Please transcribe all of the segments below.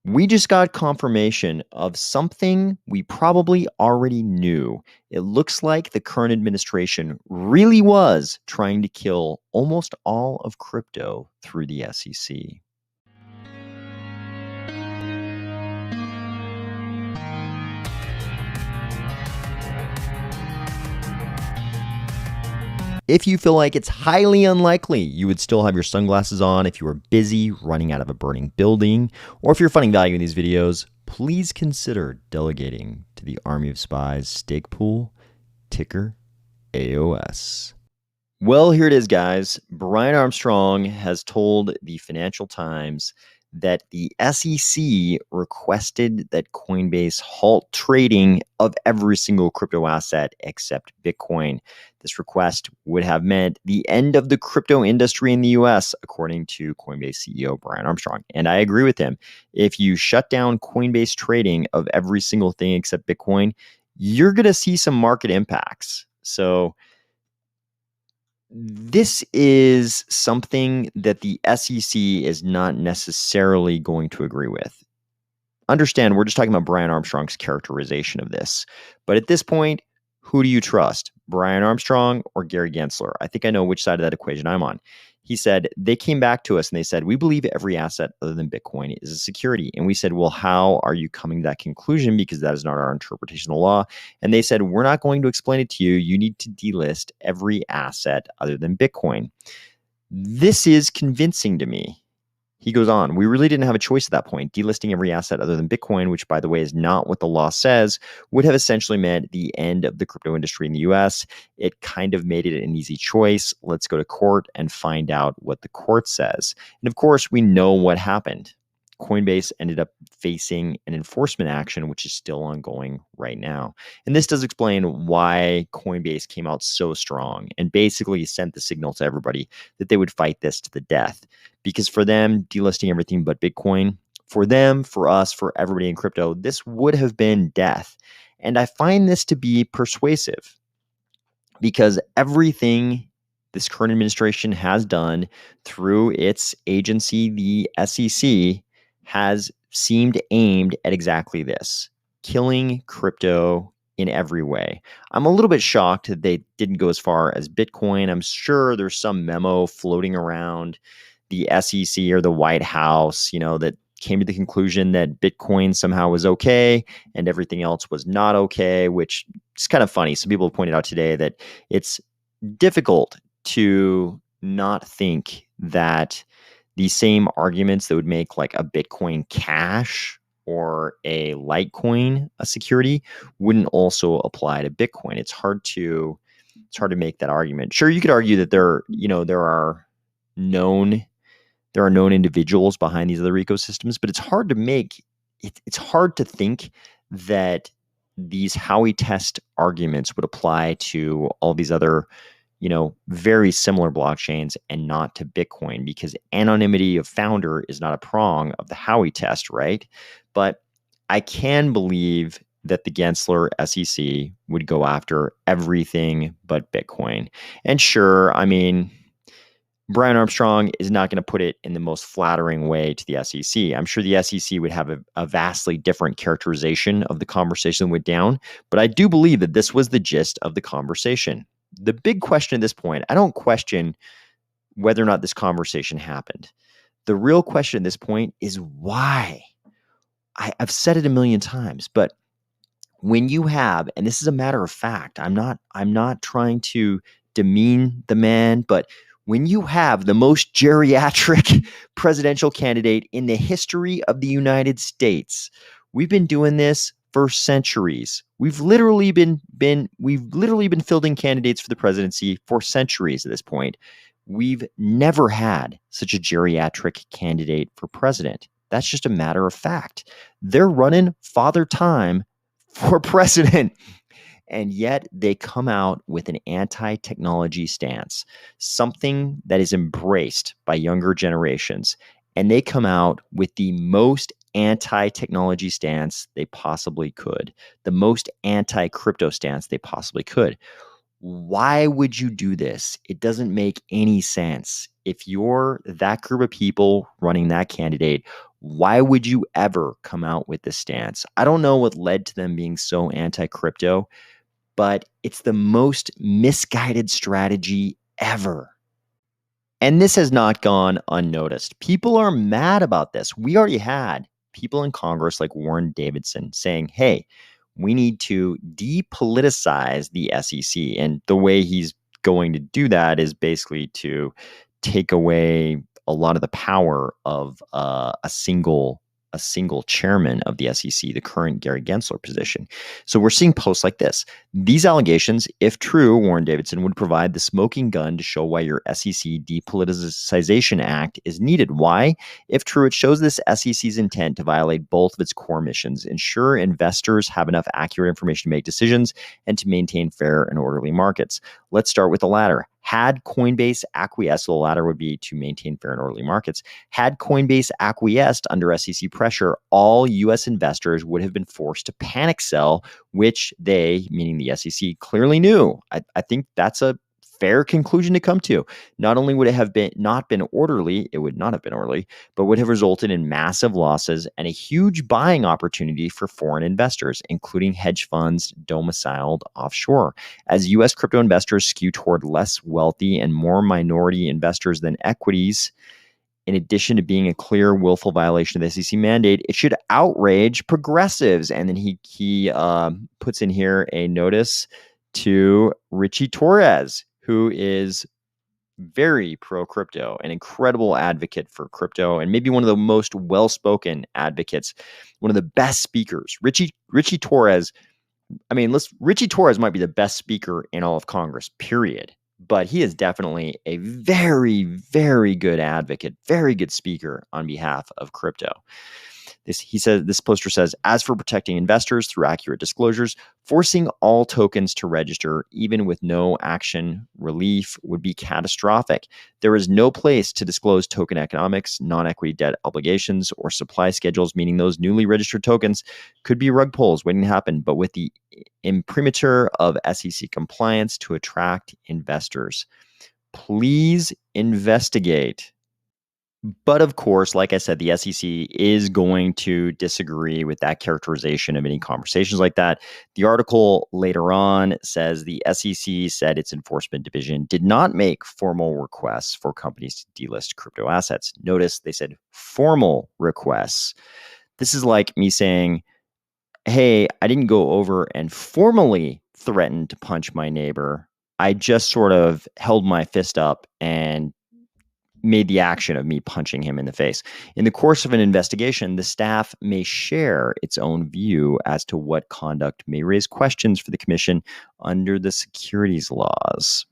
We just got confirmation of something we probably already knew. It looks like the current administration really was trying to kill almost all of crypto through the SEC. If you feel like it's highly unlikely you would still have your sunglasses on if you were busy running out of a burning building, or if you're finding value in these videos, please consider delegating to the Army of Spies stake pool, ticker AOS. Well, here it is, guys. Brian Armstrong has told the Financial Times that the SEC requested that Coinbase halt trading of every single crypto asset except Bitcoin. This request would have meant the end of the crypto industry in the US, according to Coinbase CEO Brian Armstrong. And I agree with him. If you shut down Coinbase trading of every single thing except Bitcoin, you're going to see some market impacts. So this is something that the SEC is not necessarily going to agree with. Understand, we're just talking about Brian Armstrong's characterization of this. But at this point, who do you trust, Brian Armstrong or Gary Gensler? I think I know which side of that equation I'm on. He said, they came back to us and they said, we believe every asset other than Bitcoin is a security. And we said, well, how are you coming to that conclusion? Because that is not our interpretation of the law. And they said, we're not going to explain it to you. You need to delist every asset other than Bitcoin. This is convincing to me. He goes on, we really didn't have a choice at that point. Delisting every asset other than Bitcoin, which, by the way, is not what the law says, would have essentially meant the end of the crypto industry in the US. It kind of made it an easy choice. Let's go to court and find out what the court says. And of course, we know what happened. Coinbase ended up facing an enforcement action, which is still ongoing right now. And this does explain why Coinbase came out so strong and basically sent the signal to everybody that they would fight this to the death. Because for them, delisting everything but Bitcoin, for them, for us, for everybody in crypto, this would have been death. And I find this to be persuasive because everything this current administration has done through its agency, the SEC, has seemed aimed at exactly this, killing crypto in every way. I'm a little bit shocked that they didn't go as far as Bitcoin. I'm sure there's some memo floating around the SEC or the White House, that came to the conclusion that Bitcoin somehow was okay and everything else was not okay, which is kind of funny. Some people have pointed out today that it's difficult to not think that the same arguments that would make like a Bitcoin Cash or a Litecoin a security wouldn't also apply to Bitcoin. It's hard to make that argument. Sure, you could argue that there are known individuals behind these other ecosystems, but it's hard to think that these Howey test arguments would apply to all these other very similar blockchains and not to Bitcoin, because anonymity of founder is not a prong of the Howey test, right? But I can believe that the Gensler SEC would go after everything but Bitcoin. And sure, Brian Armstrong is not going to put it in the most flattering way to the SEC. I'm sure the SEC would have a vastly different characterization of the conversation that went down, but I do believe that this was the gist of the conversation. The big question at this point, I don't question whether or not this conversation happened. The real question at this point is why? I've said it a million times, but when you have, and this is a matter of fact, I'm not trying to demean the man, but when you have the most geriatric presidential candidate in the history of the United States, we've been doing this for centuries. We've literally been fielding candidates for the presidency for centuries at this point. We've never had such a geriatric candidate for president. That's just a matter of fact. They're running Father Time for president. And yet they come out with an anti-technology stance, something that is embraced by younger generations. And they come out with the most anti-technology stance they possibly could, the most anti-crypto stance they possibly could. Why would you do this? It doesn't make any sense. If you're that group of people running that candidate, Why would you ever come out with this stance? I don't know what led to them being so anti-crypto, but it's the most misguided strategy ever. And this has not gone unnoticed. People are mad about this. We already had people in Congress like Warren Davidson saying, hey, we need to depoliticize the SEC. And the way he's going to do that is basically to take away a lot of the power of a single chairman of the SEC, the current Gary Gensler position. So we're seeing posts like this. These allegations, if true, Warren Davidson, would provide the smoking gun to show why your SEC Depoliticization Act is needed. Why? If true, it shows this SEC's intent to violate both of its core missions, ensure investors have enough accurate information to make decisions, and to maintain fair and orderly markets. Let's start with the latter. Had Coinbase acquiesced, the latter would be to maintain fair and orderly markets. Had Coinbase acquiesced under SEC pressure, all U.S. investors would have been forced to panic sell, which they, meaning the SEC, clearly knew. I think that's a fair conclusion to come to. Not only would it have been not been orderly, it would not have been orderly, but would have resulted in massive losses and a huge buying opportunity for foreign investors, including hedge funds domiciled offshore. As U.S. crypto investors skew toward less wealthy and more minority investors than equities, in addition to being a clear, willful violation of the SEC mandate, it should outrage progressives. And then he puts in here a notice to Richie Torres, who is very pro-crypto, an incredible advocate for crypto, and maybe one of the most well-spoken advocates, one of the best speakers. Richie Torres, Richie Torres might be the best speaker in all of Congress, period. But he is definitely a very, very good advocate, very good speaker on behalf of crypto. This poster says, as for protecting investors through accurate disclosures, forcing all tokens to register, even with no action relief, would be catastrophic. There is no place to disclose token economics, non-equity debt obligations, or supply schedules, meaning those newly registered tokens could be rug pulls waiting to happen, but with the imprimatur of SEC compliance to attract investors. Please investigate. But of course, like I said, the SEC is going to disagree with that characterization of any conversations like that. The article later on says the SEC said its enforcement division did not make formal requests for companies to delist crypto assets. Notice they said formal requests. This is like me saying, hey, I didn't go over and formally threaten to punch my neighbor. I just sort of held my fist up and made the action of me punching him in the face. In the course of an investigation, the staff may share its own view as to what conduct may raise questions for the commission under the securities laws.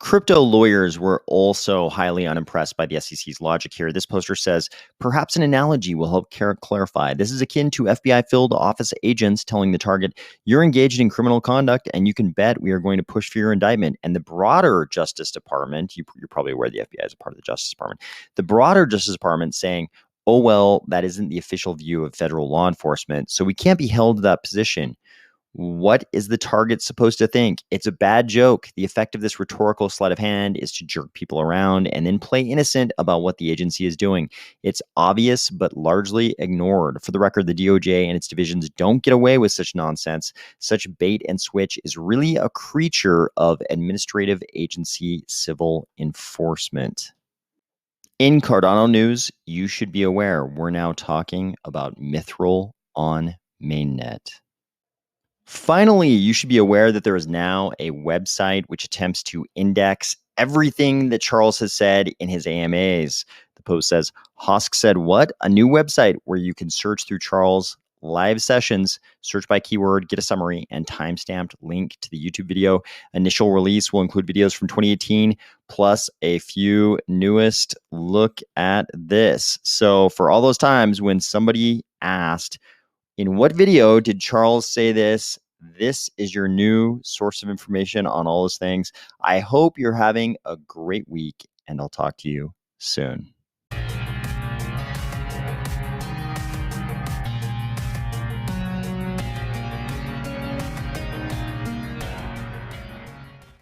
Crypto lawyers were also highly unimpressed by the SEC's logic here. This poster says, perhaps an analogy will help clarify. This is akin to FBI field office agents telling the target, you're engaged in criminal conduct and you can bet we are going to push for your indictment. And the broader Justice Department, you're probably aware the FBI is a part of the Justice Department, the broader Justice Department saying, oh, well, that isn't the official view of federal law enforcement, so we can't be held to that position. What is the target supposed to think? It's a bad joke. The effect of this rhetorical sleight of hand is to jerk people around and then play innocent about what the agency is doing. It's obvious, but largely ignored. For the record, the DOJ and its divisions don't get away with such nonsense. Such bait and switch is really a creature of administrative agency civil enforcement. In Cardano news, you should be aware we're now talking about Mithril on MainNet. Finally, you should be aware that there is now a website which attempts to index everything that Charles has said in his AMAs. The post says, Hosk said what? A new website where you can search through Charles' live sessions, search by keyword, get a summary, and timestamped link to the YouTube video. Initial release will include videos from 2018, plus a few newest. Look at this. So for all those times when somebody asked, in what video did Charles say this? This is your new source of information on all those things. I hope you're having a great week, and I'll talk to you soon.